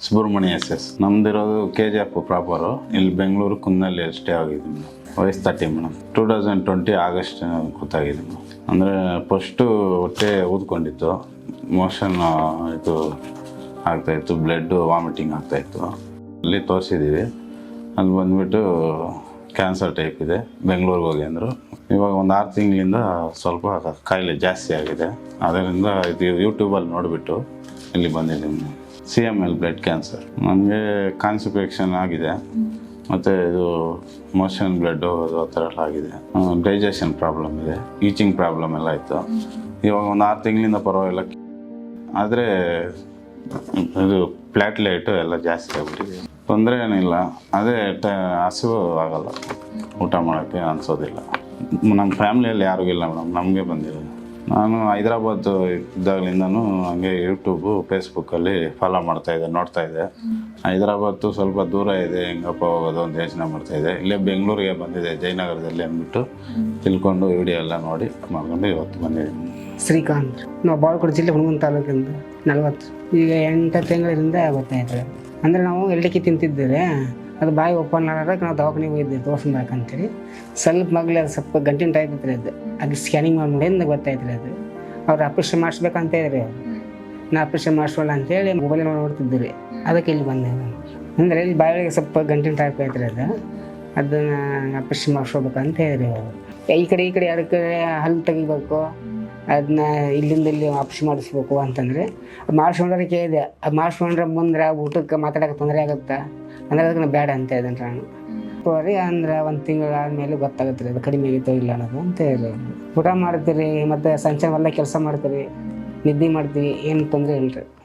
Subrahmanya S ನಮ್ದಿರೋದು KGF proper. ಇಲ್ಲಿ ಬೆಂಗಳೂರು ಕುಂದಲ್ಲಿ ಸ್ಟೇ ಆಗಿದ್ದೀನಿ. ವಯಸ್ಸು 30 ಮೇಡಮ್. 2020 ಆಗಸ್ಟ್ ಗೊತ್ತಾಗಿದೆ ಮೇಡಮ್. ಅಂದರೆ ಫಸ್ಟು ಹೊಟ್ಟೆ ಊದ್ಕೊಂಡಿತ್ತು, ಮೋಷನ್ ಇದು ಆಗ್ತಾಯಿತ್ತು, ಬ್ಲಡ್ ವಾಮಿಟಿಂಗ್ ಆಗ್ತಾಯಿತ್ತು. ಅಲ್ಲಿ ತೋರಿಸಿದ್ದೀವಿ. ಅಲ್ಲಿ ಬಂದುಬಿಟ್ಟು ಕ್ಯಾನ್ಸರ್ ಟೈಪ್ ಇದೆ, ಬೆಂಗಳೂರಿಗೆ ಹೋಗಿ ಅಂದರು. ಇವಾಗ ಒಂದು 6 ತಿಂಗಳಿಂದ ಸ್ವಲ್ಪ ಕಾಯಿಲೆ ಜಾಸ್ತಿ ಆಗಿದೆ. ಅದರಿಂದ ಇದು ಯೂಟ್ಯೂಬಲ್ಲಿ ನೋಡಿಬಿಟ್ಟು ಇಲ್ಲಿ ಬಂದಿದ್ದೀನಿ. CML blood cancer. ನನಗೆ ಕಾನ್ಸ್ಟಿಪೇಷನ್ ಆಗಿದೆ, ಮತ್ತು ಇದು ಮೋಷನ್ ಬ್ಲಡ್ಡು ಆ ಥರ ಎಲ್ಲ ಆಗಿದೆ. ಡೈಜೆಷನ್ ಪ್ರಾಬ್ಲಮ್ ಇದೆ, ಈಚಿಂಗ್ ಪ್ರಾಬ್ಲಮ್ ಎಲ್ಲ ಇತ್ತು. ಇವಾಗ ಒಂದು 6 ತಿಂಗಳಿಂದ ಪರವಾಗಿಲ್ಲ. ಆದರೆ ಇದು ಪ್ಲ್ಯಾಟ್ಲೈಟು ಎಲ್ಲ ಜಾಸ್ತಿ ಆಗ್ಬಿಟ್ಟಿದೆ. ತೊಂದರೆ ಏನಿಲ್ಲ, ಅದೇ ಹಸಿವು ಆಗಲ್ಲ, ಊಟ ಮಾಡೋಕ್ಕೆ ಅನಿಸೋದಿಲ್ಲ. ನಮ್ಮ ಫ್ಯಾಮ್ಲಿಯಲ್ಲಿ ಯಾರಿಗಿಲ್ಲ ಮೇಡಮ್, ನಮಗೆ ಬಂದಿದೆ. ನಾನು ಹೈದ್ರಾಬಾದ್ ಇದ್ದಾಗಲಿಂದನೂ ಹಂಗೆ ಯೂಟ್ಯೂಬು ಫೇಸ್ಬುಕ್ಕಲ್ಲಿ ಫಾಲೋ ಮಾಡ್ತಾಯಿದ್ದೆ, ನೋಡ್ತಾಯಿದ್ದೆ. ಹೈದ್ರಾಬಾದು ಸ್ವಲ್ಪ ದೂರ ಇದೆ, ಹೆಂಗಪ್ಪ ಹೋಗೋದು ಅಂತ ಯೋಚನೆ ಮಾಡ್ತಾಯಿದ್ದೆ. ಇಲ್ಲೇ ಬೆಂಗಳೂರಿಗೆ ಬಂದಿದೆ, ಜಯನಗರದಲ್ಲಿ ಅಂದ್ಬಿಟ್ಟು ತಿಳ್ಕೊಂಡು ವಿಡಿಯೋ ಎಲ್ಲ ನೋಡಿ ಮಾಡ್ಕೊಂಡು ಇವತ್ತು ಬಂದಿದ್ದೀನಿ. ಶ್ರೀಕಾಂತ್, ನಾವು ಬಾಗಲಕೋಟೆ ಜಿಲ್ಲೆ ಹುಣಗುಂದ ತಾಲೂಕಿಂದ 40. ಈಗ 8 ತಿಂಗಳಿಂದ ಗೊತ್ತಾಯ್ತದೆ. ಅಂದರೆ ನಾವು ಎಳ್ಳಿಕೆ ತಿಂತಿದ್ದೇವೆ, ಅದು ಬಾಯಿ ಓಪನ್ ಆಗೋದಕ್ಕೆ ನಾವು ದವಾಖಾನೆಗೆ ಹೋಗಿದ್ದೇವೆ ತೋರಿಸ್ಬೇಕಂತೇಳಿ. ಸ್ವಲ್ಪ ಮಗ್ಲಿ ಅದು ಸ್ವಲ್ಪ ಗಂಟಿನ ಟೈಪ್ ಇತ್ತು ಅದು ಸ್ಕ್ಯಾನಿಂಗ್ ಮಾಡಿಂದ ಗೊತ್ತಾಯ್ತು ಅದು. ಅವ್ರು ಆಪ್ರೇಷನ್ ಮಾಡಿಸ್ಬೇಕಂತ ಇದ್ರಿ ಅವರು. ನಾ ಆಪ್ರೇಷನ್ ಮಾಡಿಸೋಲ್ಲ ಅಂತೇಳಿ ಮೊಬೈಲ್ ನೋಡ್ತಿದ್ದೆ, ಅದಕ್ಕೆ ಇಲ್ಲಿ ಬಂದೆ ನಾನು. ಅಂದರೆ ಇಲ್ಲಿ ಬಾಯಿಗೆ ಸ್ವಲ್ಪ ಗಂಟಿನ ಟೈಪ್ ಐತ್ರಿ ಅದನ್ನು ಆಪ್ರೇಷನ್ ಮಾಡಿಸ್ಕೋಬೇಕಂತ ಹೇಳಿರಿ ಅವರು. ಈ ಕಡೆ ಅದಕ್ಕೆ ಹಲ್ಲು ತೆಗಿಬೇಕು, ಅದನ್ನ ಇಲ್ಲಿಂದ ಇಲ್ಲಿ ಆಪ್ರೇಷನ್ ಮಾಡಿಸ್ಬೇಕು ಅಂತಂದರೆ ಅದು ಮಾಡಿಸ್ಕೊಂಡ್ರೆ ಕೇಳಿದೆ. ಅದು ಮಾಡಿಸ್ಕೊಂಡ್ರೆ ಮುಂದೆ ಊಟಕ್ಕೆ ಮಾತಾಡೋಕೆ ತೊಂದರೆ ಆಗುತ್ತೆ ಅಂದರೆ ಅದಕ್ಕೆ ನಾನು ಬೇಡ ಅಂತ ಇದ್ದೇನೆ ನಾನು. ರೀ ಅಂದ್ರೆ 1 ತಿಂಗಳು ಆದಮೇಲೆ ಗೊತ್ತಾಗುತ್ತೆ ಅದು ಕಡಿಮೆ ಆಗೈತೋ ಇಲ್ಲ ಅನ್ನೋದು ಅಂತ ಹೇಳಿ. ಊಟ ಮಾಡ್ತೀರಿ, ಮತ್ತು ಸಂಚಾರ ಎಲ್ಲ ಕೆಲಸ ಮಾಡ್ತೀರಿ, ನಿದ್ದೆ ಮಾಡ್ತೀವಿ, ಏನು ತೊಂದರೆ ಇಲ್ಲ ರೀ.